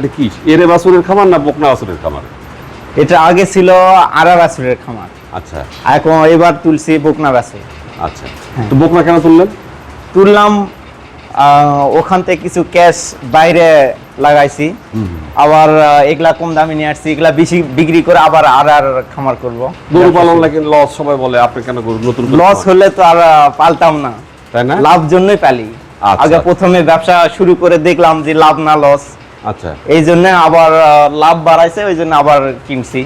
এটা কি এরে বাছুরের খামার না বকনা বাছুরের খামার? এটা আগে ছিল আড়া বাছুরের খামার, আচ্ছা এখন এবার তুলছি বকনা বাছুর। আচ্ছা, তো বকনা কেন তুললেন? তুললাম ওখান থেকে কিছু ক্যাশ বাইরে লাগাইছি, আবার এগুলা কম দামে নিয়ে আসছি, এগুলা বেশি বিক্রি করে আবার আর খামার করব। গরু পালন লাগে লস সবাই বলে, আপনি কেন গরু নতুন লস হলে তো আর পালতাম না, তাই না? লাভ জন্যই পালি। আগে প্রথমে ব্যবসা শুরু করে দেখলাম যে লাভ না লস, আচ্ছা এই জন্য আবার লাভ বাড়াইছে, ওই জন্য আবার কিনছি।